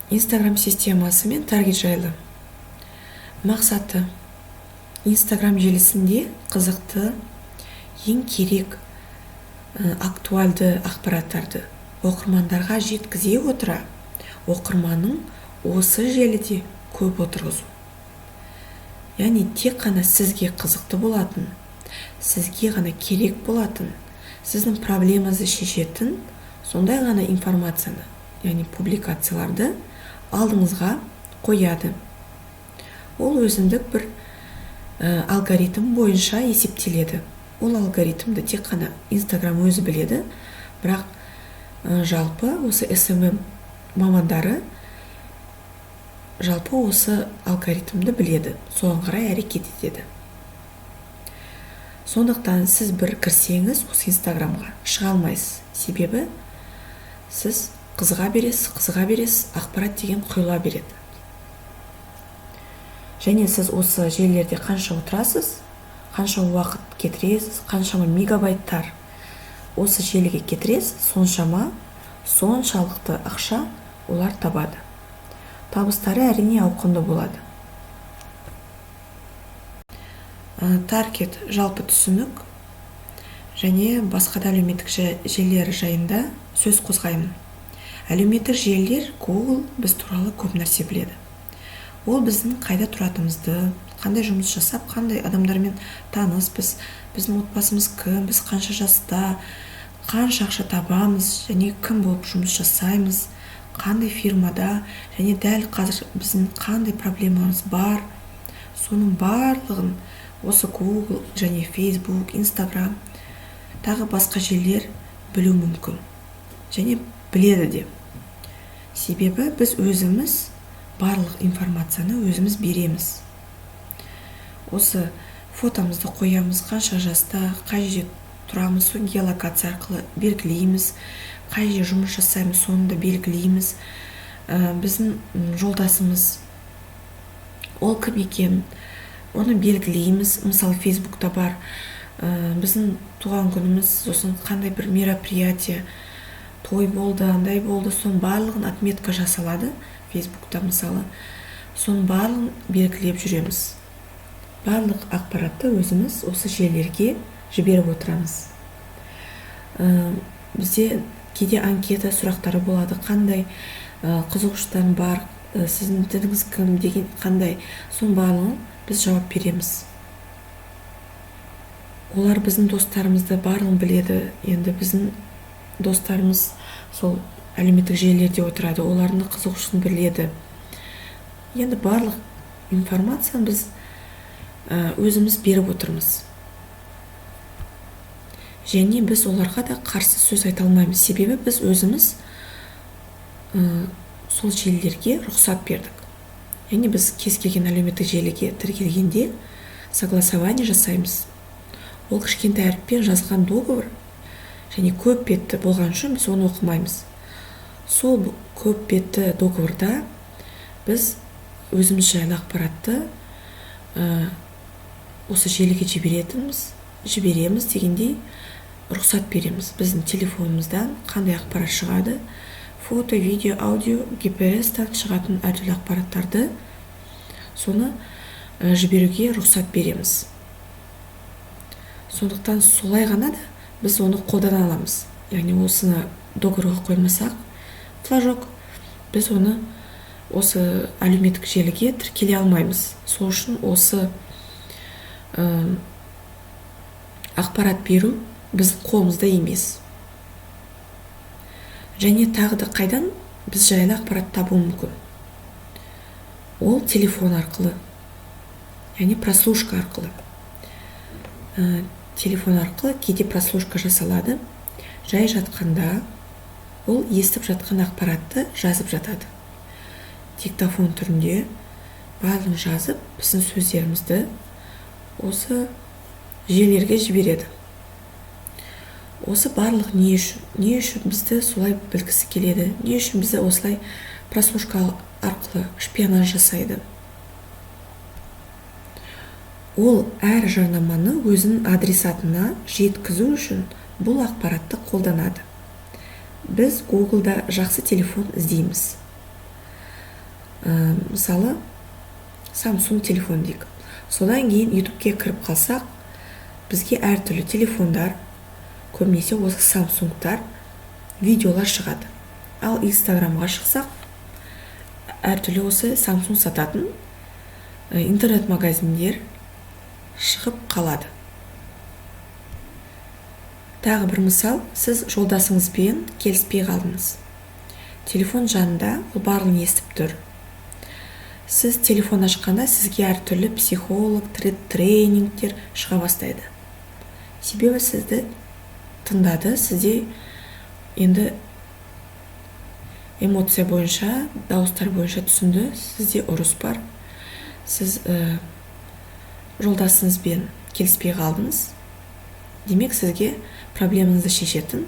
Instagram системасы мен таргет жайлы. Мақсаты: Instagram желісінде қызықты, ең керек, актуальды ақпараттарды оқырмандарға жеткізе отыра, оқырманның осы желіде көп отырғызу. Яғни тек қана сізге қызықты болатын, сізге ғана керек болатын, сіздің проблемаңызды шешетін сондай ғана информацияны, яғни публикацияларды алдыңызға қояды. Ол өзіндік бір алгоритм бойынша есептеледі. Ол алгоритмді тек қана Instagram өзі біледі, бірақ жалпы осы SMM мамандары жалпы осы алгоритмді біледі, соған қарай әрекет етеді. Сондықтан сіз бір кірсеңіз осы Instagramға шыға алмайсыз. Себебі сіз қызыға бересіз, ақпарат деген құйыла береді. Және сіз осы желілерде қанша отырасыз, қанша уақыт кетіресіз, қаншама мегабайттар осы желіге кетіресіз, соншалықты ақша олар табады. Табыстары әрине ауқымды болады. Таргет жалпы түсінік және басқа да әлеуметтік желілер жайында сөз қозғаймын. Әлеуметтік желілер Google біз туралы көп нәрсе біледі. Ол біздің қайда тұратынымызды, қандай жұмыс жасап, қандай адамдармен таныспыз, біздің отбасымыз кім, біз қанша жаста, қанша ақша табамыз, және кім болып жұмыс жасаймыз, қандай фирмада, және дәл қазір біздің қандай проблемаларымыз бар, соның барлығын осы Google және Facebook, Instagram, тағы басқа желілер білу мүмкін. Және біледі де. Себебі біз өзіміз барлық информацияны өзіміз береміз. Осы фотомызды қоямыз, қанша жаста, қай жерде тұрамыз, соны геолокация арқылы белгілейміз, қай жерде жұмыс жасаймыз, соны да белгілейміз. Біздің жолдасымыз ол кім екен, оны белгілейміз. Мысалы, Facebook'та бар біздің туған күніміз, сосын қандай бір мероприятие, той болды, андай болды, соның барлығын отметка жасалады. Facebook'та мысалы, соның барлығын белгілеп жүреміз. Барлық ақпаратты өзіміз осы желілерге жіберіп отырамыз. Бізде кейде анкета сұрақтары болады, қандай қызығушылықтарың бар, сіздің дініңіз кім деген қандай, соның барлығын біз жауап береміз. Олар біздің достарымызды барлығын біледі. Енді біздің достарымыз сол әлеуметтік желілерде отырады, олардың қызығушылығын біледі. Енді барлық информацияны біз өзіміз беріп отырмыз. Және біз оларға да қарсы сөз айта алмаймыз. Себебі біз өзіміз сол желілерге рұқсат бердік. Яғни біз кез келген әлеуметтік желіге тіркелгенде согласование жасаймыз. Ол кішкентай әріппен жазған договор және көп бетті болған үшін біз оны оқымаймыз. Сол көп бетті договорда біз өзіміз жайлы ақпаратты осы желіге жібереміз дегендей рұқсат береміз. Біздің телефонымыздан қандай ақпарат шығады, фото, видео, аудио, GPS-тан шығатын әртүрлі ақпараттарды соны жіберуге рұқсат береміз. Сондықтан солай ғана да біз оны қолдана аламыз. Яғни осыны договорға қоймасақ, флажок, біз оны осы әлеуметтік желіге тіркеле алмаймыз. Сол үшін осы ақпарат беру біздің қолымызда емес. Және тағы да қайдан біз жайлы ақпарат табу мүмкін? Ол телефон арқылы, яғни прослушка арқылы. Телефон арқылы кейде прослушка жасалады. Жай жатқанда ол естіп жатқан ақпаратты жазып жатады. Диктофон түрінде барлығын жазып, біздің сөздерімізді осы желілерге жібереді. Осы барлық не үшін бізді солай білгісі келеді, не үшін бізді осылай прослушка арқылы шпионаж жасайды. Ол әр жарнаманы өзінің адресатына жеткізу үшін бұл ақпаратты қолданады. Біз Google-да жақсы телефон іздейміз. мысалы Samsung телефон дейік. Содан кейін ютубке кіріп қалсақ, бізге әртүрлі телефондар, көбінесе осы Samsungтар видеолар шығады. Ал Instagramға шықсақ, әртүрлі осы Samsung сататын интернет-магазиндер шығып қалады. Тағы бір мысал, сіз жолдасыңызбен келіспей қалдыңыз. Телефон жанында ол барлығын естіп тұр. Сіз телефон ашқанда сізге әртүрлі психолог, тренингтер шыға бастайды. Себебі сізді тыңдады, сізде енді эмоция бойынша, дауыстар бойынша түсінді, сізде ұрыс бар. Сіз жолдасыңызбен келіспей қалдыңыз. Демек, сізге проблемаңызды шешетін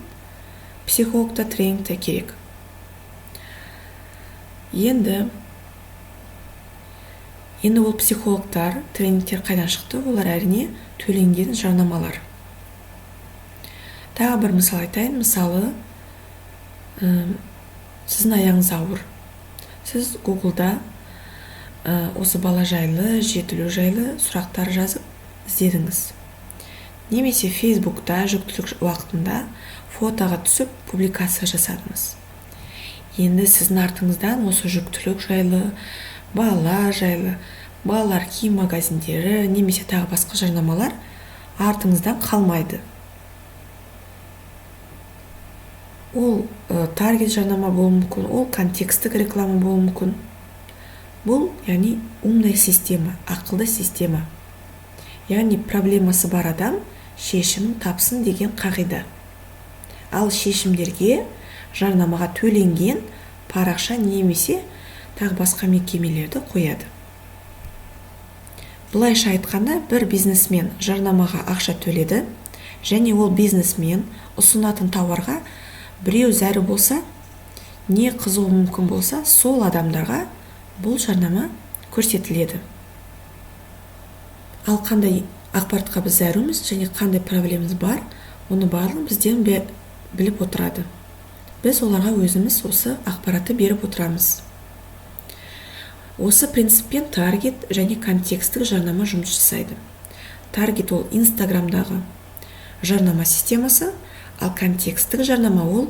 психологта, тренингте керек. Енді ол психологтар, тренингтер қайдан шықты? Олар әрине төленген жарнамалар. Тағы бір мысал айтайын. Мысалы, сіздің аяғыңыз ауыр. Сіз Google'да осы бала жайлы, жетілу жайлы сұрақтар жазып іздедіңіз. Немесе Facebook'та жүктілік уақытында фотоға түсіп публикация жасадыңыз. Енді сіздің артыңыздан осы жүктілік жайлы, балалар жайлы, балалар киім магазиндері, немесе тағы басқа жарнамалар артыңыздан қалмайды. Ол таргет жарнама болуы мүмкін, ол контекстік реклама болуы мүмкін. Бұл, яғни, умная система, ақылды система. Яғни, проблемасы бар адам шешімін тапсын деген қағида. Ал шешімдерге жарнамаға төленген парақша немесе тағы басқа мекемелерді қояды. Бұлайша айтқанда, бір бизнесмен жарнамаға ақша төледі, және ол бизнесмен ұсынатын тауарға біреу зәрі болса, не қызуы мүмкін болса, сол адамдарға бұл жарнама көрсетіледі. Ал қандай ақпаратқа біз зәруміз және қандай проблемамыз бар, оны барлығын бізден біліп отырады. Біз оларға өзіміз осы ақпаратты беріп отырамыз. Осы принциппен таргет және контекстік жарнама жұмыс жасайды. Таргет ол Instagram'дағы жарнама системасы, ал контекстік жарнама ол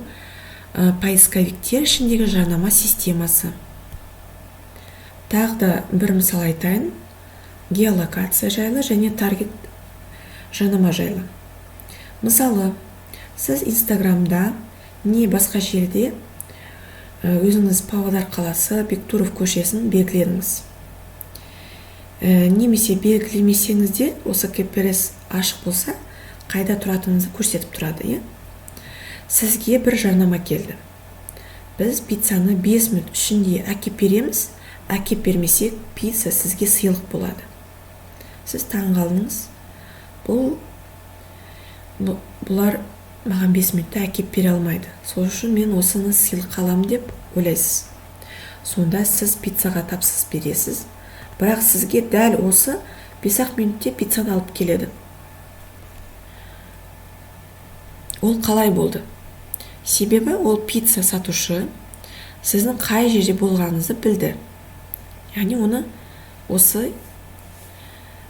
поисковиктер ішіндегі жарнама системасы. Тағы да бір мысал айтайын. Геолокация жайлы және таргет жарнама жайлы. Мысалы, сіз Instagram'да не басқа жерде өзіңіз Павлодар қаласы, Бектұров көшесін белгіледіңіз. Немесе белгілемесеңіз де, осы кепперес ашық болса, қайда тұратыныңызды көрсетіп тұрады. Сізге бір жарнама келді. Біз пиццаны 5 минут ішінде әкеп береміз, әкеп бермесек, пицца сізге сыйлық болады. Сіз таңғалдыңыз. Бұлар маған 5 минутта әкеп бере алмайды. Сол үшін мен осыны сыйлық алам деп ойлайсыз. Сонда сіз пиццаға тапсырыс бересіз, бірақ сізге дәл осы 5 минутте пиццаны алып келеді. Ол қалай болды? Себебі ол пицца сатушы сіздің қай жерде болғаныңызды білді. Яғни оны осы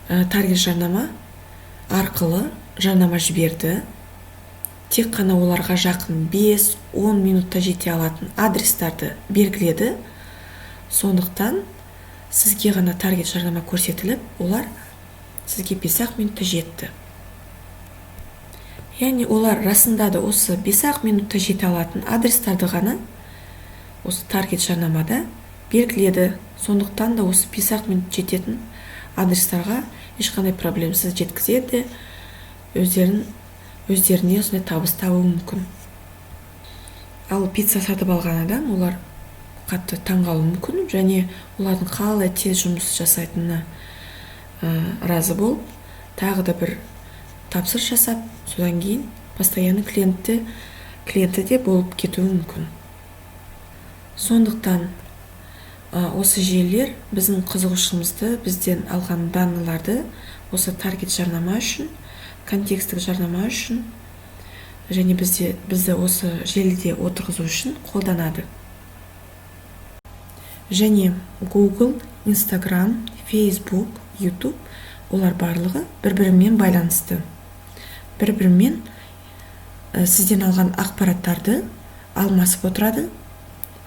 таргет жарнама арқылы жарнама жіберді. Тек қана оларға жақын 5-10 минутта жете алатын адрестарды белгіледі. Сондықтан сізге ғана таргет жарнама көрсетіліп, олар сізге 5 минутта жетті. Яғни олар расында да осы 5 минутта жете алатын адрестарды ғана осы таргет жарнамада белгіледі. Сондықтан да осы 5 минут жететін адрестарға ешқандай проблемасыз жеткізеді, өздеріне осындай табыс табуы мүмкін. Ал пицца сатып алған адам, олар қатты таңғалуы мүмкін, және олардың қалай тез жұмыс жасайтынына разы болып, тағы да бір тапсырыс жасап, содан кейін постоянно клиенті де болып кетуі мүмкін. Сондықтан осы желілер біздің қызығушылығымызды, бізден алған даныларды осы таргет жарнама үшін, контекстік жарнама үшін және бізді осы желіде отырғызу үшін қолданады. және Google, Instagram, Facebook, YouTube олар барлығы бір-бірімен байланысты. Бір-бірімен сізден алған ақпараттарды алмасып отырады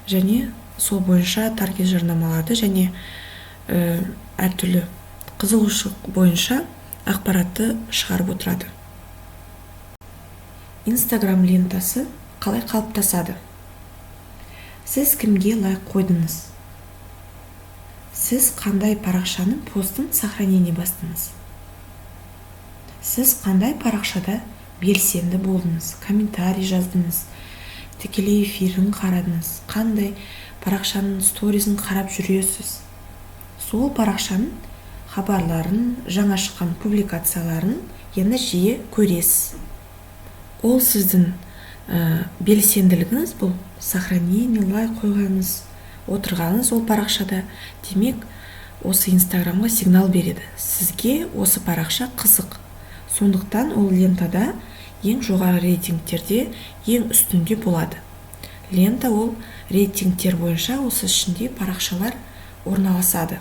және сол бойынша таргет жарнамаларды және әртүрлі қызығушылық бойынша ақпаратты шығарып отырады. Instagram лентасы қалай қалыптасады? Сіз кімге лайк қойдыңыз? Сіз қандай парақшаның постын сохранение бастыңыз? Сіз қандай парақшада белсенді болдыңыз, комментарий жаздыңыз, тікелей эфирін қарадыңыз, қандай парақшаның сторизін қарап жүресіз? Сол парақшаның хабарларын, жаңа шыққан публикацияларын енді жиі көресіз. Ол сіздің белсенділігіңіз, бұл сохранение, лайк қойғаныңыз, отырғаныңыз ол парақшада, демек осы Инстаграмға сигнал береді. Сізге осы парақша қызық. Сондықтан ол лентада ең жоғары рейтингтерде ең үстінде болады. Лента ол рейтингтер бойынша осы ішінде парақшалар орналасады.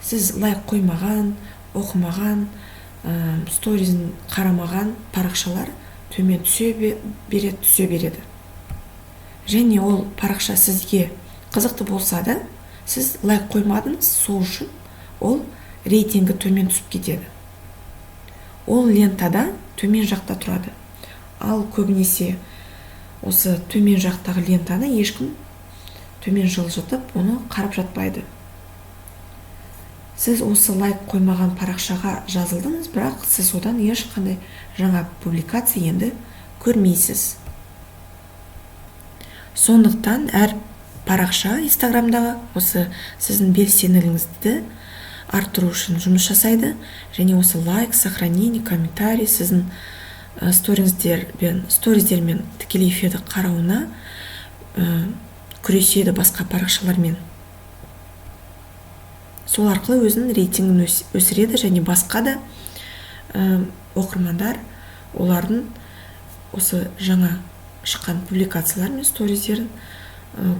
Сіз лайк қоймаған, оқымаған, сторизін қарамаған парақшалар төмен түсе береді. Және ол парақша сізге қызықты болса да, сіз лайк қоймадыңыз, сол үшін ол рейтингі төмен түсіп кетеді. Ол лентада төмен жақта тұрады. Ал көбінесе осы төмен жақтағы лентаны ешкім төмен жылжытып, оны қарап жатпайды. Сіз осы лайк қоймаған парақшаға жазылдыңыз, бірақ сіз одан ешқандай жаңа публикация енді көрмейсіз. Сондықтан әр парақша Инстаграмдағы осы сіздің белсенділігіңізді арттыру үшін жұмыс жасайды, және осы лайк, сохранение, комментарий сіздің сториздермен тікелей эфирді қарауына күреседі басқа парақшалармен. Сол арқылы өзінің рейтингін өсіреді және басқа да оқырмандар олардың осы жаңа шыққан публикациялар мен сториздерін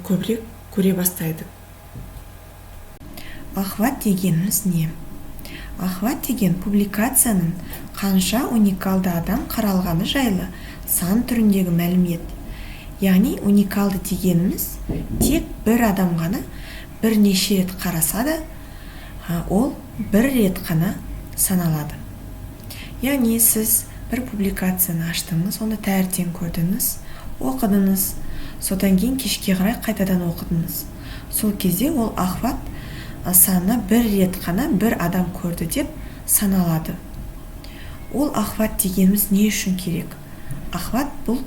көбірек көре бастайды. Охват дегеніміз не? Охват деген публикацияның қанша уникалды адам қаралғаны жайлы сан түріндегі мәлімет. Яғни уникалды дегеніміз тек бір адам ғана бірнеше рет қараса да, ол бір рет қана саналады. Яғни сіз бір публикацияны аштыңыз, оны таңертең көрдіңіз, оқыдыңыз, содан кейін кешке қарай қайтадан оқыдыңыз. Сол кезде ол охват саны бір рет қана бір адам көрді деп саналады. Ол охват дегеніміз не үшін керек? Охват бұл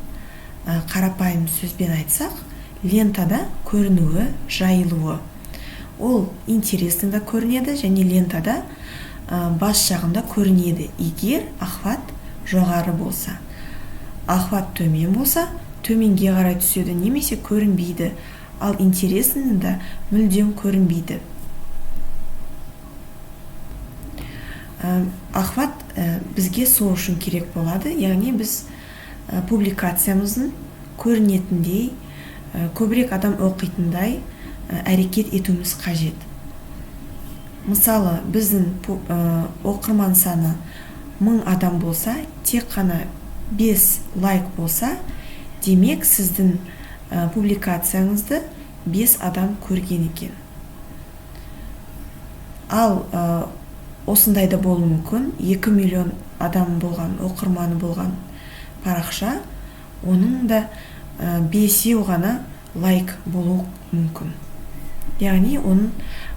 қарапайым сөзбен айтсақ, лентада көрінуі, жайылуы. Ол интересныйда көрінеді және лентада бас жағында көрінеді, егер охват жоғары болса. Охват төмен болса, төменге қарай түседі, немесе көрінбейді, ал интересныйда мүлдем көрінбейді. Охват бізге сол үшін керек болады, яғни біз публикациямыздың көрінетіндей, көбірек адам оқитындай әрекет етуіміз қажет. Мысалы, біздің оқырман саны 1000 адам болса, тек қана 5 лайк болса, демек сіздің публикацияңызды 5 адам көрген екен. Ал осындайда болуы мүмкін, 2 миллион адам болған, оқырманы болған парақша, оның да 5-еу ғана лайк болуы мүмкін. Яғни оның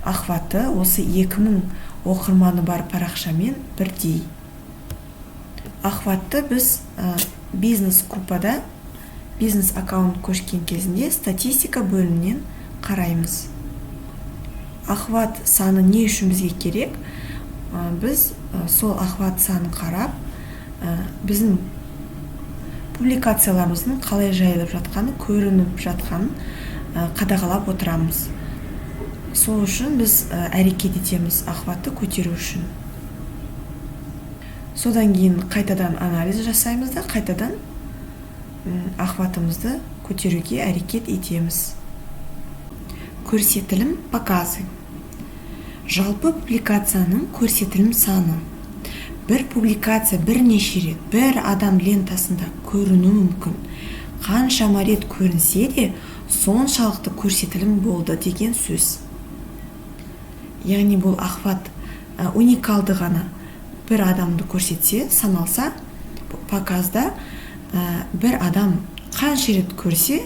охваты осы 2000 оқырманы бар парақшамен бірдей. Охватты біз бизнес-группада, бизнес-аккаунт көшкен кезінде статистика бөлімінен қараймыз. Охват саны не үшін бізге керек? Біз сол охват санын қарап, біздің публикацияларымыздың қалай жайылып жатқанын, көрініп жатқанын қадағалап отырамыз. Сол үшін біз әрекет етеміз охватты көтеру үшін. Содан кейін қайтадан анализ жасаймыз да, қайтадан охватымызды көтеруге әрекет етеміз. көрсетілім показы. Жалпы публикацияның көрсетілім саны. Бір публикация бірнеше рет бір адам лентасында көріну мүмкін. Қаншама рет көрінсе де, соншалықты көрсетілім болды деген сөз. Яғни бұл охват уникалды ғана бір адамды көрсетсе, саналса, показда бір адам қанша рет көрсе,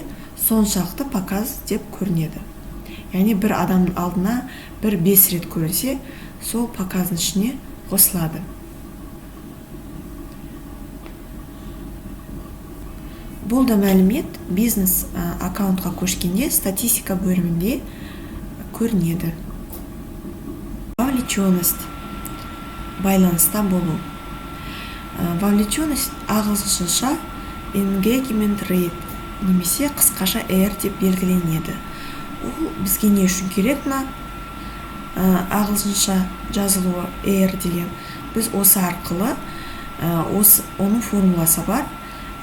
соншалықты показ деп көрінеді. Яғни бір адамның алдына бір 5 рет көрсе, сол показдың ішіне қосылады. Бұл да мәлімет бизнес аккаунтқа көшкенде статистика бөлімінде көрінеді. Вовлеченность, байланыста болу. Вовлеченность ағылшынша engagement rate немесе қысқаша R деп белгіленеді. Ол бізге не үшін керек ма? Ағылшынша жазылуы R деген. Біз осы арқылы оның формуласы бар.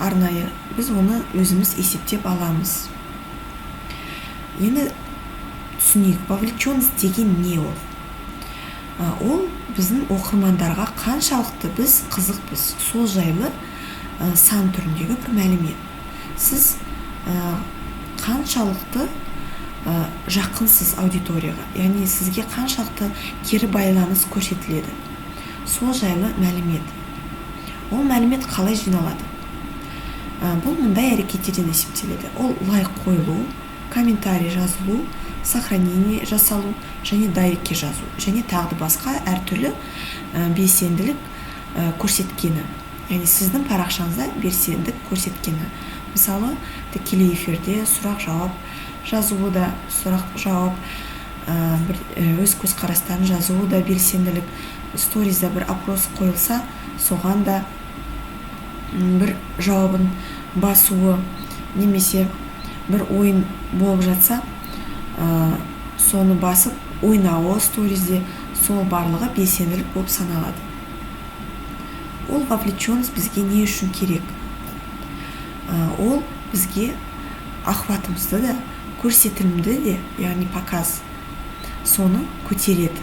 Арнайы біз оны өзіміз есептеп аламыз. Енді түсінейік, вовлеченность деген не ол? Ол біздің оқырмандарға қаншалықты біз қызықпыз, сол жайлы сан түріндегі бір мәлімет. Сіз қаншалықты жақынсыз аудиторияға, яғни сізге қаншалықты кері байланыс көрсетіледі, сол жайлы мәлімет. Ол мәлімет қалай жиналады? Бұл мұндай әрекеттерден есептеледі. Ол лайк қойылу, комментарий жазылу, сохранение жасалу және дайекке жазу және тағы басқа әртүрлі белсенділік көрсеткені. Яғни сіздің парақшаңызда белсенділік көрсеткені. Мысалы, тікелей эфирде сұрақ-жауап жазуы да, сұрақ-жауап, өз көзқарастарын жазуы да белсенділік. Сторизда бір опрос қойылса, соған да бір жауабын басуы, немесе бір ойын болып жатса, соны басып ойнауы сторизде, сол барлығы белсенділік болып саналады. Ол вовлеченность бізге не үшін керек? Ол бізге охватымызды да, көрсетілімді де, яғни показ, соны көтереді.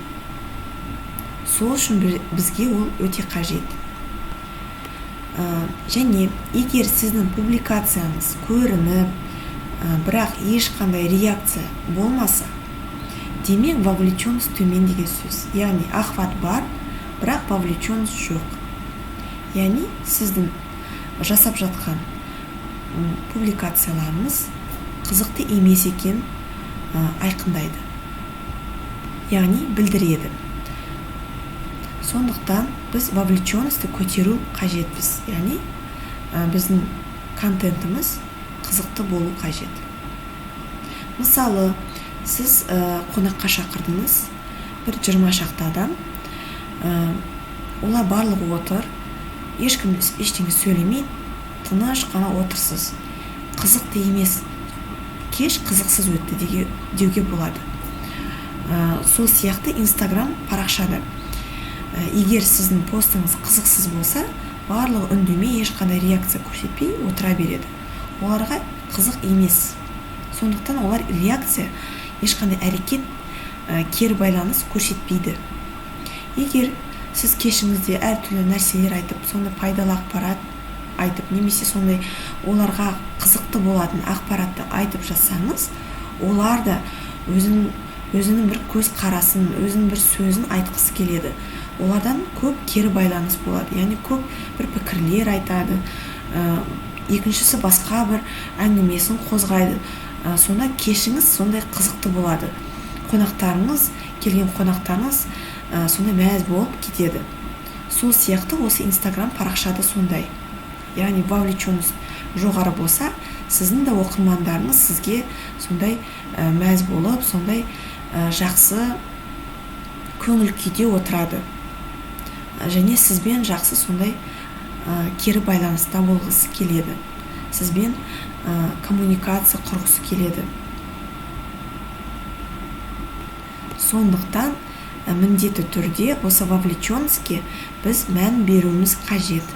Сол үшін бізге ол өте қажет. Және егер сіздің публикацияңыз көрініп, бірақ ешқандай реакция болмаса, демек вовлеченность төмен деген сөз. Яғни охват бар, бірақ вовлеченность жоқ. Яғни сіздің жасап жатқан публикацияларыңыз қызықты емес екен айқындайды. Яғни білдіреді. Сондықтан біз вовлеченностьті көтеру қажетпіз. Яғни біздің контентіміз қызықты болу қажет. Мысалы, сіз қонаққа шақырдыңыз, бір 20 шақты адам, олар барлығы отыр, ешкім ештеңе сөйлемейді, тыныш қана отырсыз. Қызықты емес, кеш қызықсыз өтті деуге болады. Сол сияқты Instagram парақшада. Егер сіздің постыңыз қызықсыз болса, барлығы үндемей, ешқандай реакция көрсетпей отыра береді. Оларға қызық емес. Сондықтан олар реакция, ешқандай әрекет, кері байланыс көрсетпейді. Егер сіз кешіңізде әртүрлі нәрселер айтып, сондай пайдалы ақпарат айтып, немесе сондай оларға қызықты болатын ақпаратты айтып жасаңыз, олар да өзінің бір көз қарасын, өзінің бір сөзін айтқысы келеді. Олардан көп кері байланыс болады, яғни көп бір пікірлер айтады, екіншісі басқа бір әңгімесін қозғайды. Сонда кешіңіз сондай қызықты болады. Келген қонақтарыңыз сондай мәз болып кетеді. Сол сияқты осы Instagram парақшада сондай. Яғни вовлеченность жоғары болса, сіздің де оқырмандарыңыз сізге сондай мәз болып, сондай жақсы көңіл күйде отырады. Және сізбен жақсы сондай кері байланыста болғысы келеді. Сізбен коммуникация құрғысы келеді. Сондықтан міндетті түрде осы вовлеченностьке біз мән беруіміз қажет.